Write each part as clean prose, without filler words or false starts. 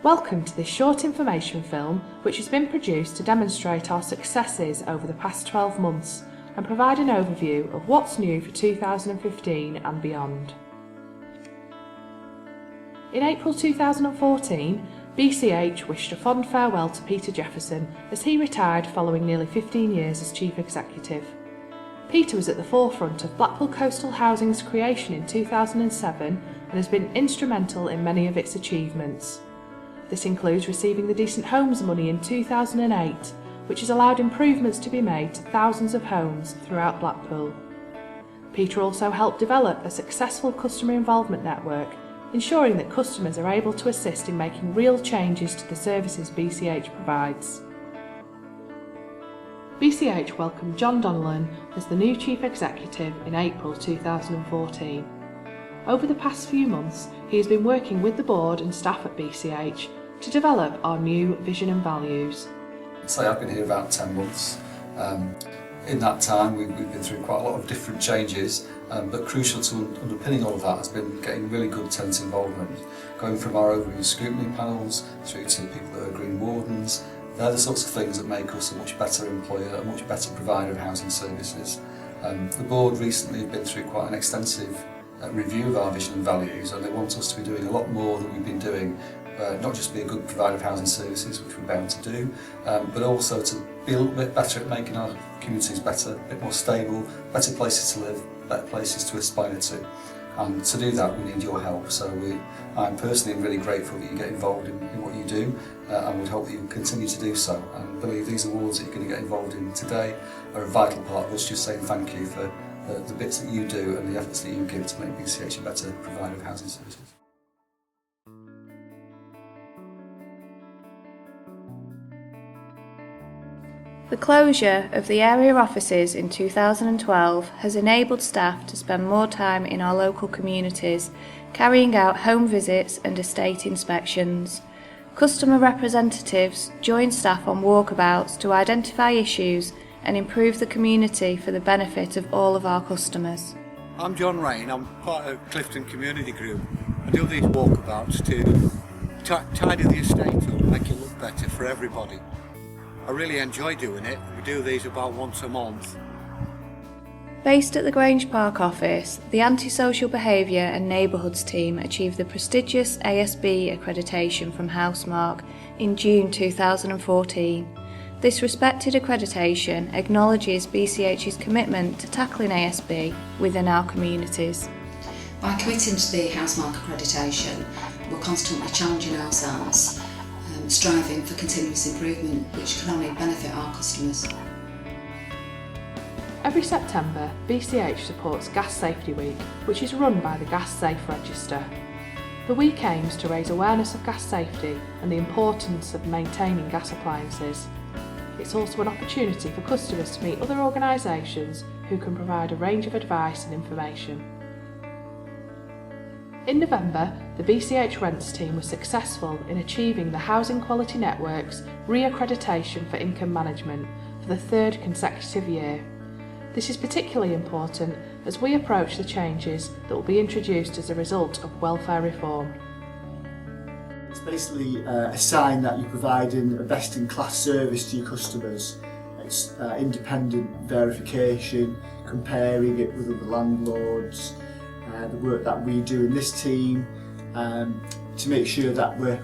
Welcome to this short information film which has been produced to demonstrate our successes over the past 12 months and provide an overview of what's new for 2015 and beyond. In April 2014, BCH wished a fond farewell to Peter Jefferson as he retired following nearly 15 years as Chief Executive. Peter was at the forefront of Blackpool Coastal Housing's creation in 2007 and has been instrumental in many of its achievements. This includes receiving the Decent Homes money in 2008, which has allowed improvements to be made to thousands of homes throughout Blackpool. Peter also helped develop a successful customer involvement network, ensuring that customers are able to assist in making real changes to the services BCH provides. BCH welcomed John Donnellan as the new Chief Executive in April 2014. Over the past few months, he has been working with the board and staff at BCH to develop our new vision and values. So I've been here about 10 months. In that time we've been through quite a lot of different changes, but crucial to underpinning all of that has been getting really good tenant involvement, going from our overview scrutiny panels through to people that are green wardens. They're the sorts of things that make us a much better employer, a much better provider of housing services. The board recently have been through quite an extensive review of our vision and values, and they want us to be doing a lot more than we've been doing, not just be a good provider of housing services, which we're bound to do, but also to be a little bit better at making our communities better, a bit more stable, better places to live, better places to aspire to. And to do that we need your help, so I'm personally really grateful that you get involved in what you do, and would hope that you continue to do so, and believe these awards that you're going to get involved in today are a vital part of us just saying thank you for the bits that you do and the efforts that you give to make BCH a better provider of housing services. The closure of the area offices in 2012 has enabled staff to spend more time in our local communities, carrying out home visits and estate inspections. Customer representatives join staff on walkabouts to identify issues and improve the community for the benefit of all of our customers. I'm John Rain, I'm part of Clifton Community Group. I do these walkabouts to tidy the estate up, make it look better for everybody. I really enjoy doing it. We do these about once a month. Based at the Grange Park office, the Antisocial Behaviour and Neighbourhoods team achieved the prestigious ASB accreditation from Housemarque in June 2014. This respected accreditation acknowledges BCH's commitment to tackling ASB within our communities. By committing to the Housemarque accreditation, we're constantly challenging ourselves, striving for continuous improvement, which can only benefit our customers. Every September, BCH supports Gas Safety Week, which is run by the Gas Safe Register. The week aims to raise awareness of gas safety and the importance of maintaining gas appliances. It's also an opportunity for customers to meet other organisations who can provide a range of advice and information. In November, the BCH Rents team was successful in achieving the Housing Quality Network's re-accreditation for income management for the third consecutive year. This is particularly important as we approach the changes that will be introduced as a result of welfare reform. It's basically a sign that you're providing a best-in-class service to your customers. It's independent verification, comparing it with other landlords, the work that we do in this team to make sure that we're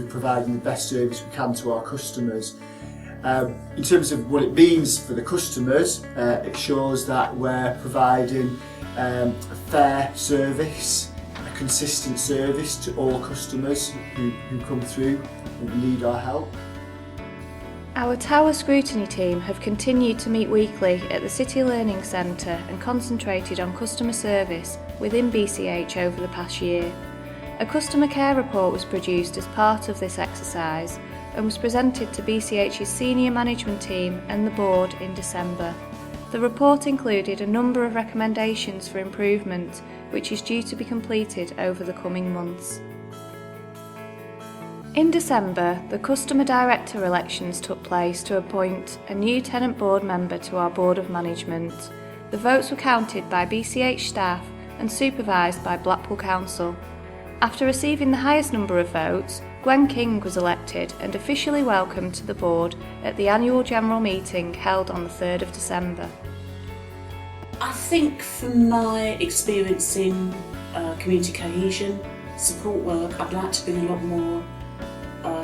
providing the best service we can to our customers. In terms of what it means for the customers, it shows that we're providing a fair service, a consistent service to all customers who come through and need our help. Our Tower Scrutiny team have continued to meet weekly at the City Learning Centre and concentrated on customer service within BCH over the past year. A customer care report was produced as part of this exercise and was presented to BCH's senior management team and the board in December. The report included a number of recommendations for improvement, which is due to be completed over the coming months. In December, the Customer Director elections took place to appoint a new tenant board member to our Board of Management. The votes were counted by BCH staff and supervised by Blackpool Council. After receiving the highest number of votes, Gwen King was elected and officially welcomed to the board at the annual general meeting held on the 3rd of December. I think from my experience in community cohesion, support work, I'd like to bring a lot more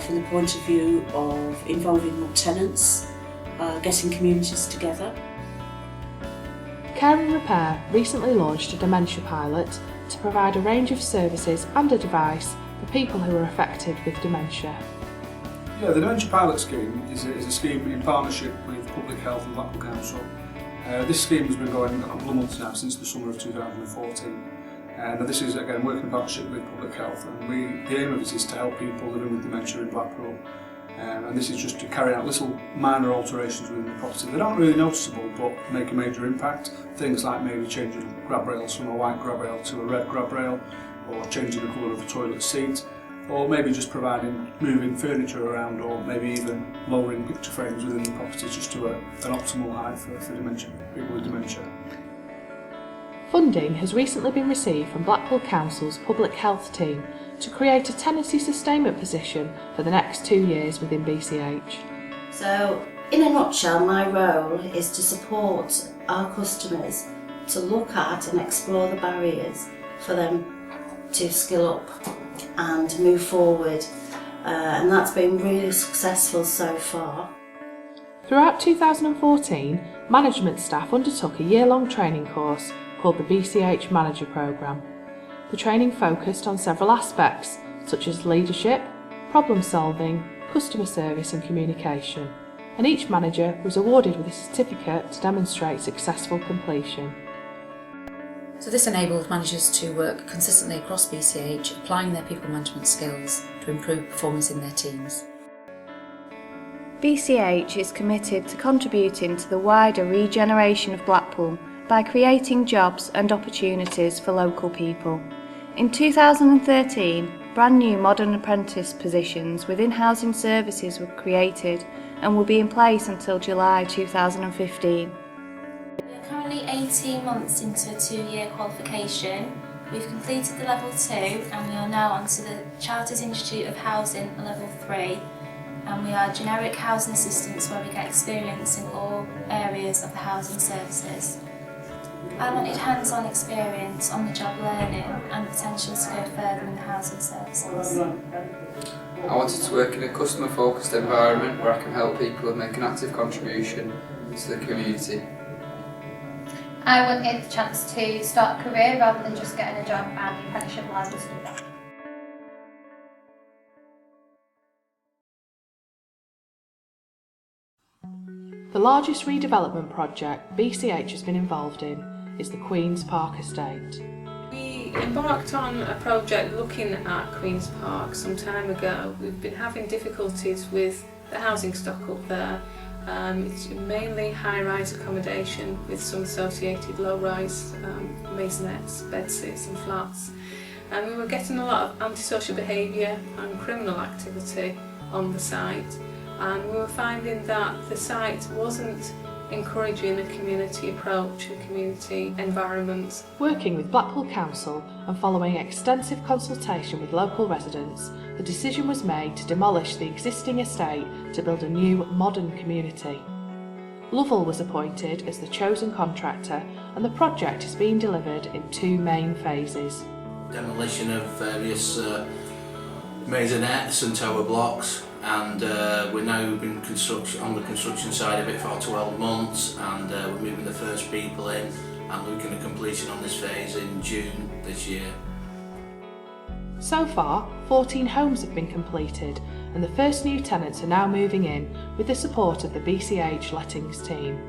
from the point of view of involving more tenants, getting communities together. Care and Repair recently launched a dementia pilot to provide a range of services and a device for people who are affected with dementia. Yeah, the Dementia Pilot Scheme is a scheme in partnership with Public Health and Blackpool Council. This scheme has been going a couple of months now, since the summer of 2014. And this is, again, working in partnership with Public Health, and the aim of it is to help people living with dementia in Blackpool. And this is just to carry out little minor alterations within the property. They're not really noticeable, but make a major impact. Things like maybe changing grab rails from a white grab rail to a red grab rail, or changing the colour of the toilet seat, or maybe just moving furniture around, or maybe even lowering picture frames within the property just to an optimal height for people with dementia. Funding has recently been received from Blackpool Council's Public Health team to create a tenancy sustainment position for the next 2 years within BCH. So, in a nutshell, my role is to support our customers to look at and explore the barriers for them to skill up and move forward, and that's been really successful so far. Throughout 2014, management staff undertook a year-long training course called the BCH Manager Programme. The training focused on several aspects such as leadership, problem solving, customer service and communication, and each manager was awarded with a certificate to demonstrate successful completion. So this enabled managers to work consistently across BCH, applying their people management skills to improve performance in their teams. BCH is committed to contributing to the wider regeneration of Blackpool by creating jobs and opportunities for local people. In 2013, brand new modern apprentice positions within housing services were created and will be in place until July 2015. We are currently 18 months into a 2-year qualification. We've completed the level 2 and we are now onto the Chartered Institute of Housing level 3, and we are generic housing assistants where we get experience in all areas of the housing services. I wanted hands-on experience, on-the-job learning and potential to go further in the housing services. I wanted to work in a customer-focused environment where I can help people and make an active contribution to the community. I wanted the chance to start a career rather than just getting a job, and the apprenticeship allows me to do that. The largest redevelopment project BCH has been involved in is the Queen's Park estate. We embarked on a project looking at Queen's Park some time ago. We've been having difficulties with the housing stock up there. It's mainly high-rise accommodation with some associated low-rise maisonettes, bedsits and flats. And we were getting a lot of antisocial behaviour and criminal activity on the site. And we were finding that the site wasn't encouraging a community approach, a community environment. Working with Blackpool Council and following extensive consultation with local residents, the decision was made to demolish the existing estate to build a new, modern community. Lovell was appointed as the chosen contractor, and the project is being delivered in 2 main phases. Demolition of various maisonettes and tower blocks, and we're now been on the construction side of it for 12 months, and we're moving the first people in and looking at completion on this phase in June this year. So far, 14 homes have been completed, and the first new tenants are now moving in with the support of the BCH lettings team.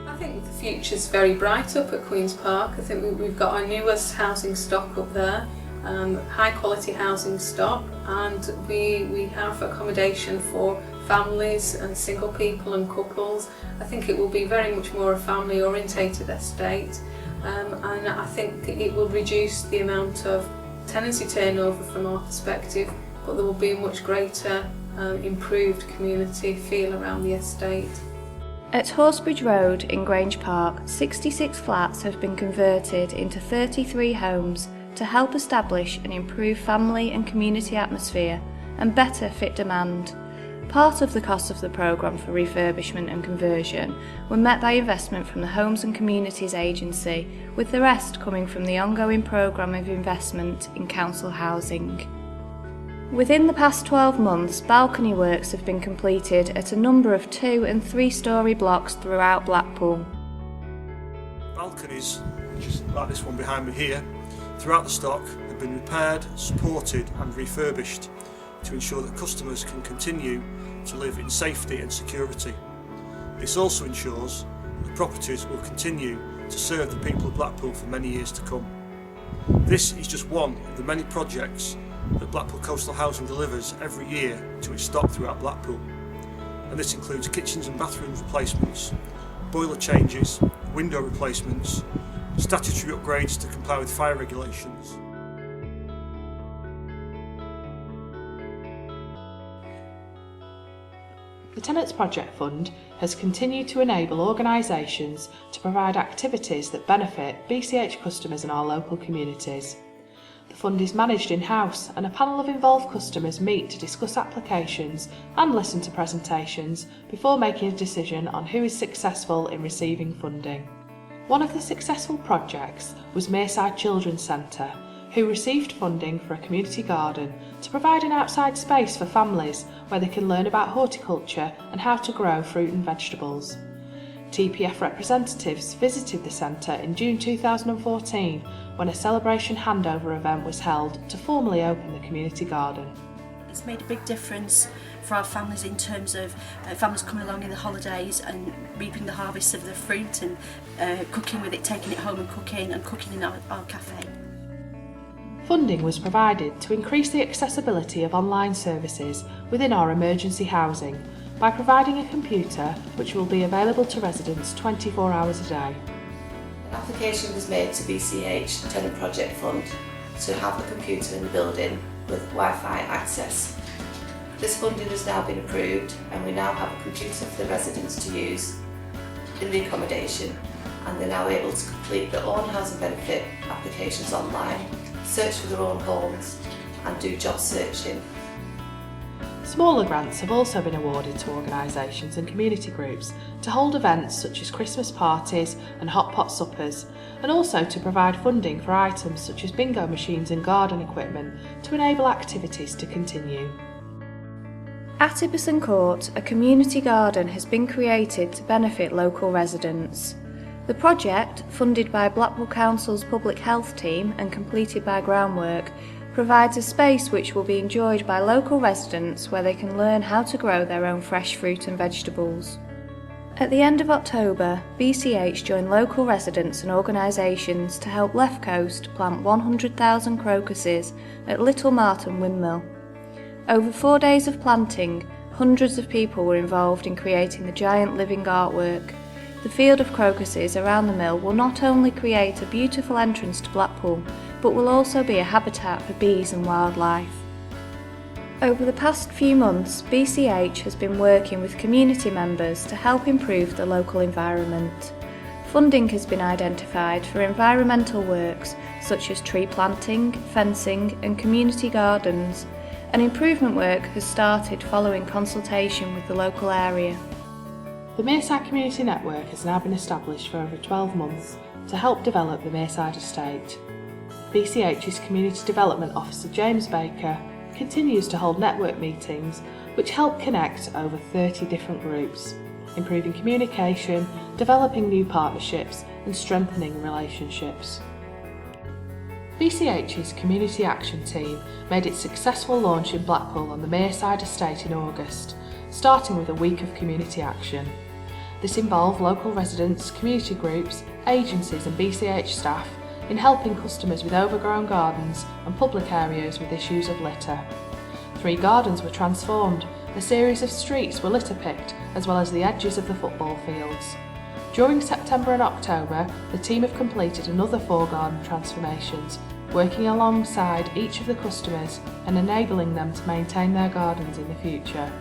I think the future's very bright up at Queen's Park. I think we've got our newest housing stock up there, high quality housing stock, and we have accommodation for families and single people and couples. I think it will be very much more a family orientated estate, and I think it will reduce the amount of tenancy turnover from our perspective, but there will be a much greater improved community feel around the estate. At Horsebridge Road in Grange Park, 66 flats have been converted into 33 homes to help establish an improved family and community atmosphere and better fit demand. Part of the cost of the programme for refurbishment and conversion were met by investment from the Homes and Communities Agency, with the rest coming from the ongoing programme of investment in council housing. Within the past 12 months, balcony works have been completed at a number of 2- and 3-storey blocks throughout Blackpool. Balconies, which is like this one behind me here, throughout the stock have been repaired, supported and refurbished to ensure that customers can continue to live in safety and security. This also ensures the properties will continue to serve the people of Blackpool for many years to come. This is just one of the many projects that Blackpool Coastal Housing delivers every year to its stock throughout Blackpool. And this includes kitchens and bathrooms replacements, boiler changes, window replacements, statutory upgrades to comply with fire regulations. The Tenants Project Fund has continued to enable organisations to provide activities that benefit BCH customers in our local communities. The fund is managed in-house, and a panel of involved customers meet to discuss applications and listen to presentations before making a decision on who is successful in receiving funding. One of the successful projects was Mearside Children's Centre, who received funding for a community garden to provide an outside space for families where they can learn about horticulture and how to grow fruit and vegetables. TPF representatives visited the centre in June 2014 when a celebration handover event was held to formally open the community garden. It's made a big difference for our families in terms of families coming along in the holidays and reaping the harvest of the fruit and cooking with it, taking it home and cooking in our cafe. Funding was provided to increase the accessibility of online services within our emergency housing by providing a computer which will be available to residents 24 hours a day. An application was made to BCH Tenant Project Fund to have a computer in the building with Wi-Fi access. This funding has now been approved and we now have a computer for the residents to use in the accommodation, and they're now able to complete their own housing benefit applications online, search for their own homes and do job searching. Smaller grants have also been awarded to organisations and community groups to hold events such as Christmas parties and hot pot suppers, and also to provide funding for items such as bingo machines and garden equipment to enable activities to continue. At Ibbotson Court, a community garden has been created to benefit local residents. The project, funded by Blackpool Council's Public Health team and completed by Groundwork, provides a space which will be enjoyed by local residents where they can learn how to grow their own fresh fruit and vegetables. At the end of October, BCH joined local residents and organisations to help Left Coast plant 100,000 crocuses at Little Marton Windmill. Over 4 days of planting, hundreds of people were involved in creating the giant living artwork. The field of crocuses around the mill will not only create a beautiful entrance to Blackpool, but will also be a habitat for bees and wildlife. Over the past few months, BCH has been working with community members to help improve the local environment. Funding has been identified for environmental works such as tree planting, fencing and community gardens, and improvement work has started following consultation with the local area. The Mearside Community Network has now been established for over 12 months to help develop the Mearside estate. BCH's Community Development Officer James Baker continues to hold network meetings which help connect over 30 different groups, improving communication, developing new partnerships and strengthening relationships. BCH's Community Action Team made its successful launch in Blackpool on the Mearside estate in August, starting with a week of community action. This involved local residents, community groups, agencies and BCH staff in helping customers with overgrown gardens and public areas with issues of litter. 3 gardens were transformed, a series of streets were litter picked, as well as the edges of the football fields. During September and October, the team have completed another 4 garden transformations, working alongside each of the customers and enabling them to maintain their gardens in the future.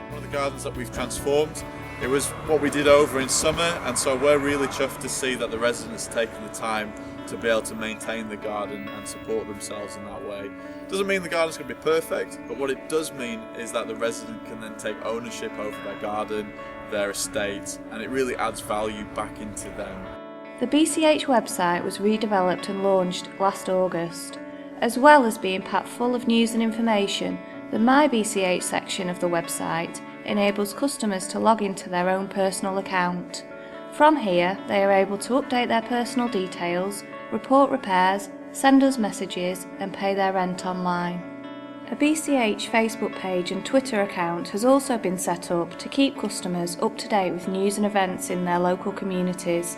One of the gardens that we've transformed, it was what we did over in summer, and so we're really chuffed to see that the residents taken the time to be able to maintain the garden and support themselves in that way. Doesn't mean the garden's going to be perfect, but what it does mean is that the resident can then take ownership over their garden, their estate, and it really adds value back into them. The BCH website was redeveloped and launched last August. As well as being packed full of news and information, the My BCH section of the website enables customers to log into their own personal account. From here, they are able to update their personal details, report repairs, send us messages and pay their rent online. A BCH Facebook page and Twitter account has also been set up to keep customers up to date with news and events in their local communities.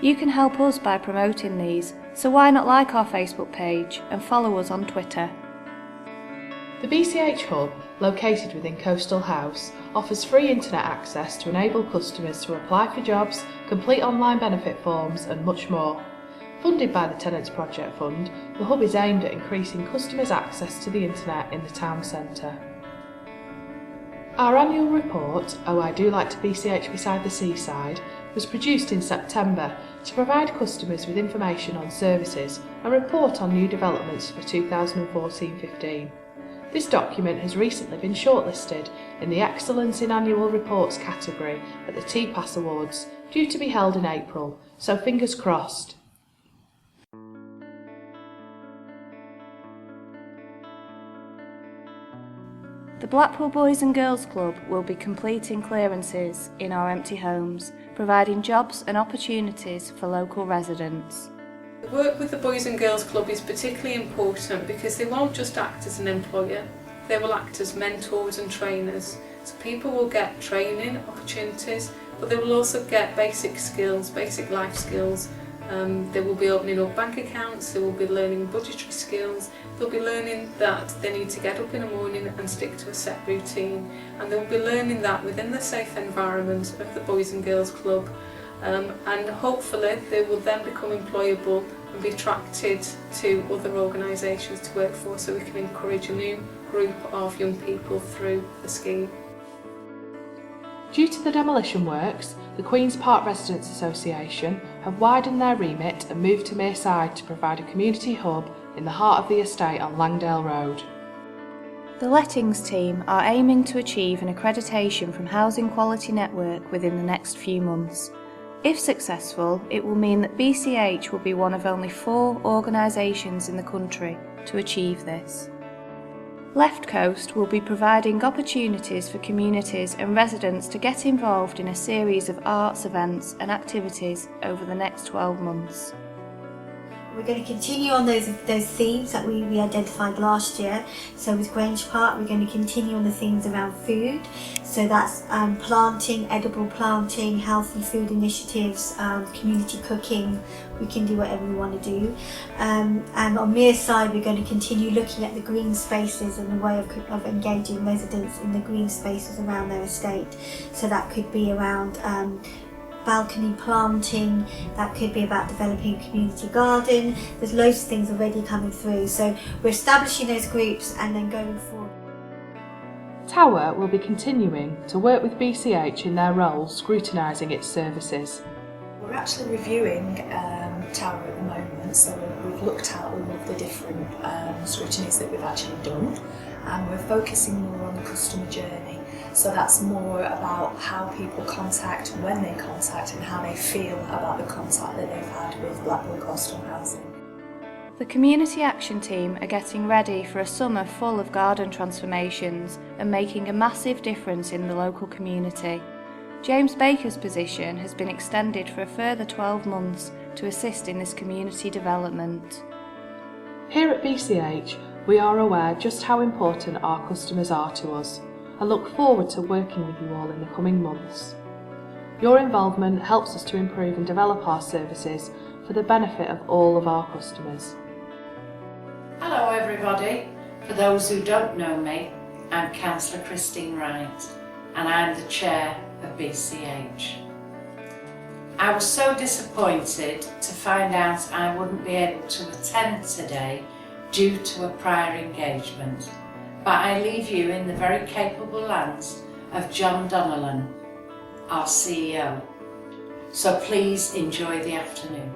You can help us by promoting these, so why not like our Facebook page and follow us on Twitter. The BCH Hub, located within Coastal House, offers free internet access to enable customers to apply for jobs, complete online benefit forms and much more. Funded by the Tenants Project Fund, the Hub is aimed at increasing customers' access to the internet in the town centre. Our annual report, Oh I Do Like to BCH Beside the Seaside, was produced in September to provide customers with information on services and report on new developments for 2014-15. This document has recently been shortlisted in the Excellence in Annual Reports category at the TPAS Awards, due to be held in April, so fingers crossed. The Blackpool Boys and Girls Club will be completing clearances in our empty homes, providing jobs and opportunities for local residents. The work with the Boys and Girls Club is particularly important because they won't just act as an employer, they will act as mentors and trainers. So people will get training opportunities, but they will also get basic skills, basic life skills. They will be opening up bank accounts, they will be learning budgetary skills, they'll be learning that they need to get up in the morning and stick to a set routine, and they'll be learning that within the safe environment of the Boys and Girls Club. And hopefully they will then become employable and be attracted to other organisations to work for, so we can encourage a new group of young people through the scheme. Due to the demolition works, the Queen's Park Residents Association have widened their remit and moved to Mearside to provide a community hub in the heart of the estate on Langdale Road. The lettings team are aiming to achieve an accreditation from Housing Quality Network within the next few months. If successful, it will mean that BCH will be one of only 4 organisations in the country to achieve this. Left Coast will be providing opportunities for communities and residents to get involved in a series of arts events and activities over the next 12 months. We're going to continue on those themes that we identified last year. So with Grange Park, we're going to continue on the themes around food. So that's planting, edible planting, healthy food initiatives, community cooking. We can do whatever we want to do. And on Mearside, we're going to continue looking at the green spaces and the way of engaging residents in the green spaces around their estate. So that could be around balcony planting, that could be about developing a community garden. There's loads of things already coming through, so we're establishing those groups and then going forward. Tower will be continuing to work with BCH in their role scrutinising its services. We're actually reviewing Tower at the moment, so we've looked at all of the different scrutinies that we've actually done, and we're focusing more on the customer journey. So that's more about how people contact, when they contact, and how they feel about the contact that they've had with Blackpool Coastal Housing. The Community Action Team are getting ready for a summer full of garden transformations and making a massive difference in the local community. James Baker's position has been extended for a further 12 months to assist in this community development. Here at BCH, we are aware just how important our customers are to us. I look forward to working with you all in the coming months. Your involvement helps us to improve and develop our services for the benefit of all of our customers. Hello everybody. For those who don't know me, I'm Councillor Christine Wright and I'm the Chair of BCH. I was so disappointed to find out I wouldn't be able to attend today due to a prior engagement. But I leave you in the very capable hands of John Donnellan, our CEO. So please enjoy the afternoon.